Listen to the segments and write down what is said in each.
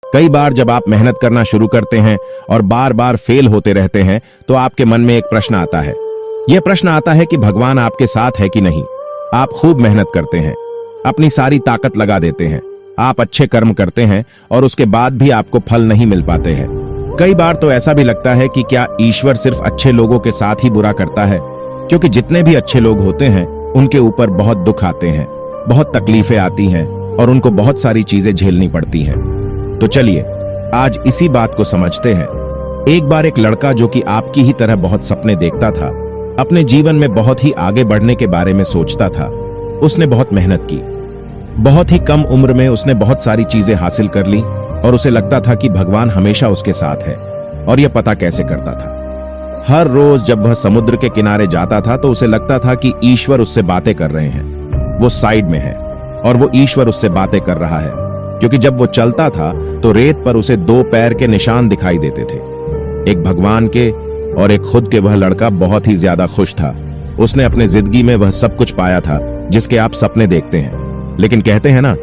कई बार जब आप मेहनत करना शुरू करते हैं और बार बार फेल होते रहते हैं तो आपके मन में एक प्रश्न आता है। यह प्रश्न आता है कि भगवान आपके साथ है कि नहीं। आप खूब मेहनत करते हैं, अपनी सारी ताकत लगा देते हैं, आप अच्छे कर्म करते हैं और उसके बाद भी आपको फल नहीं मिल पाते हैं। कई बार तो ऐसा भी लगता है कि क्या ईश्वर सिर्फ अच्छे लोगों के साथ ही बुरा करता है, क्योंकि जितने भी अच्छे लोग होते हैं उनके ऊपर बहुत दुख आते हैं, बहुत तकलीफें आती हैं और उनको बहुत सारी चीजें झेलनी पड़ती हैं। तो चलिए आज इसी बात को समझते हैं। एक बार एक लड़का जो कि आपकी ही तरह बहुत सपने देखता था, अपने जीवन में बहुत ही आगे बढ़ने के बारे में सोचता था। उसने बहुत मेहनत की, बहुत ही कम उम्र में उसने बहुत सारी चीजें हासिल कर ली और उसे लगता था कि भगवान हमेशा उसके साथ है। और यह पता कैसे करता था? हर रोज जब वह समुद्र के किनारे जाता था तो उसे लगता था कि ईश्वर उससे बातें कर रहे हैं। वो साइड में है और वो ईश्वर उससे बातें कर रहा है, क्योंकि जब वो चलता था तो रेत पर उसे 2 पैर के निशान दिखाई देते थे, एक भगवान के और एक खुद के। वह लड़का बहुत ही ज्यादा खुश था। उसने अपने जिंदगी में वह सब कुछ पाया था जिसके आप सपने देखते हैं। लेकिन कहते हैं ना,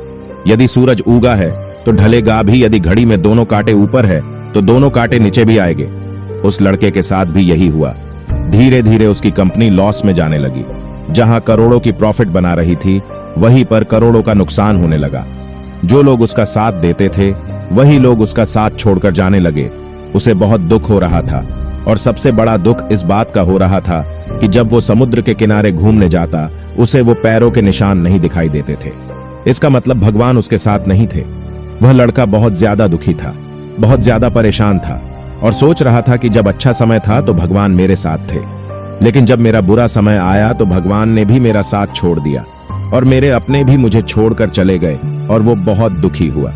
यदि सूरज उगा है तो ढलेगा भी, यदि घड़ी में दोनों कांटे ऊपर है तो दोनों कांटे नीचे भी आएंगे। उस लड़के के साथ भी यही हुआ। धीरे धीरे उसकी कंपनी लॉस में जाने लगी। जहां करोड़ों की प्रॉफिट बना रही थी वहीं पर करोड़ों का नुकसान होने लगा। जो लोग उसका साथ देते थे वही लोग उसका साथ छोड़कर जाने लगे। उसे बहुत दुख हो रहा था और सबसे बड़ा दुख इस बात का हो रहा था कि जब वो समुद्र के किनारे घूमने जाता उसे वो पैरों के निशान नहीं दिखाई देते थे। इसका मतलब भगवान उसके साथ नहीं थे। वह लड़का बहुत ज्यादा दुखी था, बहुत ज्यादा परेशान था और सोच रहा था कि जब अच्छा समय था तो भगवान मेरे साथ थे, लेकिन जब मेरा बुरा समय आया तो भगवान ने भी मेरा साथ छोड़ दिया और मेरे अपने भी मुझे छोड़कर चले गए। और वो बहुत दुखी हुआ,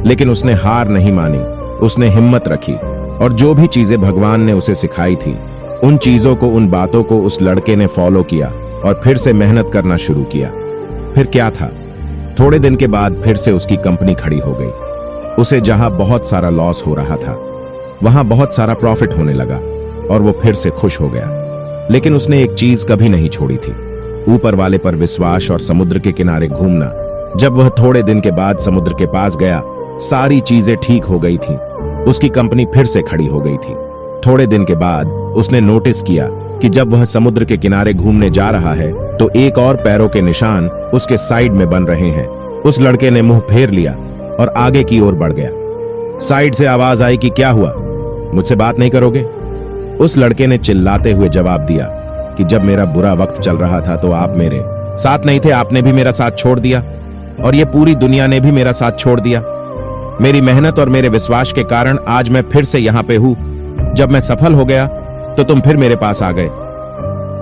लेकिन उसने हार नहीं मानी। उसने हिम्मत रखी और जो भी चीजें भगवान ने उसे सिखाई थी उन चीजों को, उन बातों को उस लड़के ने फॉलो किया और फिर से मेहनत करना शुरू किया। फिर क्या था, थोड़े दिन के बाद फिर से उसकी कंपनी खड़ी हो गई। उसे जहां बहुत सारा लॉस हो रहा था वहां बहुत सारा प्रॉफिट होने लगा और वो फिर से खुश हो गया। लेकिन उसने एक चीज कभी नहीं छोड़ी थी, ऊपर वाले पर विश्वास और समुद्र के किनारे घूमना। जब वह थोड़े दिन के बाद समुद्र के पास गया, सारी चीजें ठीक हो गई थी। उसकी कंपनी फिर से खड़ी हो गई थी। थोड़े दिन के बाद उसने नोटिस किया कि जब वह समुद्र के किनारे घूमने जा रहा है तो एक और पैरों के निशान उसके साइड में बन रहे हैं। उस लड़के ने मुंह फेर लिया और आगे की ओर बढ़ गया। साइड से आवाज आई कि क्या हुआ, मुझसे बात नहीं करोगे? उस लड़के ने चिल्लाते हुए जवाब दिया कि जब मेरा बुरा वक्त चल रहा था तो आप मेरे साथ नहीं थे, आपने भी मेरा साथ छोड़ दिया और ये पूरी दुनिया ने भी मेरा साथ छोड़ दिया। मेरी मेहनत और मेरे विश्वास के कारण आज मैं फिर से यहां पे हूं। जब मैं सफल हो गया तो तुम फिर मेरे पास आ गए।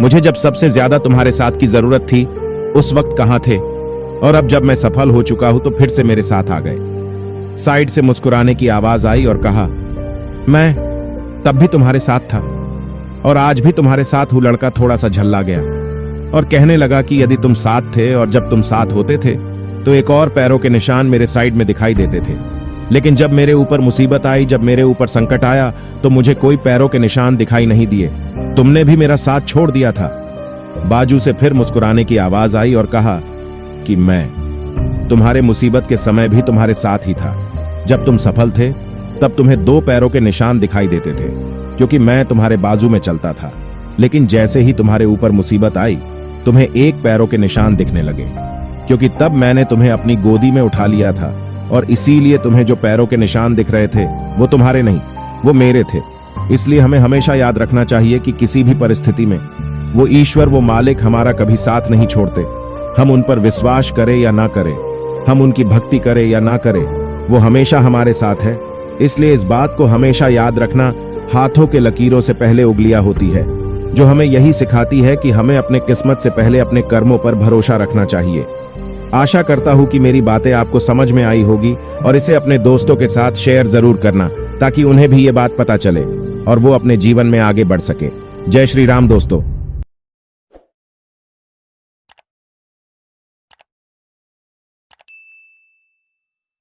मुझे जब सबसे ज्यादा तुम्हारे साथ की जरूरत थी उस वक्त कहां थे, और अब जब मैं सफल हो चुका हूं तो फिर से मेरे साथ आ गए। साइड से मुस्कुराने की आवाज आई और कहा, मैं तब भी तुम्हारे साथ था और आज भी तुम्हारे साथ हूं। लड़का थोड़ा सा झल्ला गया और कहने लगा कि यदि तुम साथ थे और जब तुम साथ होते थे तो एक और पैरों के निशान मेरे साइड में दिखाई देते थे, लेकिन जब मेरे ऊपर मुसीबत आई, जब मेरे ऊपर संकट आया तो मुझे कोई पैरों के निशान दिखाई नहीं दिए। तुमने भी मेरा साथ छोड़ दिया था। बाजू से फिर मुस्कुराने की आवाज आई और कहा कि मैं तुम्हारे मुसीबत के समय भी तुम्हारे साथ ही था। जब तुम सफल थे तब तुम्हें 2 पैरों के निशान दिखाई देते थे, क्योंकि मैं तुम्हारे बाजू में चलता था। लेकिन जैसे ही तुम्हारे ऊपर मुसीबत आई तुम्हें 1 पैरों के निशान दिखने लगे, क्योंकि तब मैंने तुम्हें अपनी गोदी में उठा लिया था और इसीलिए तुम्हें जो पैरों के निशान दिख रहे थे वो तुम्हारे नहीं, वो मेरे थे। इसलिए हमें हमेशा याद रखना चाहिए कि किसी भी परिस्थिति में वो ईश्वर, वो मालिक हमारा कभी साथ नहीं छोड़ते। हम उन पर विश्वास करें या ना करें, हम उनकी भक्ति करें या ना करें, वो हमेशा हमारे साथ है। इसलिए इस बात को हमेशा याद रखना, हाथों के लकीरों से पहले उंगलियां होती है, जो हमें यही सिखाती है कि हमें अपने किस्मत से पहले अपने कर्मों पर भरोसा रखना चाहिए। आशा करता हूं कि मेरी बातें आपको समझ में आई होगी और इसे अपने दोस्तों के साथ शेयर जरूर करना, ताकि उन्हें भी ये बात पता चले और वो अपने जीवन में आगे बढ़ सके। जय श्री राम दोस्तों।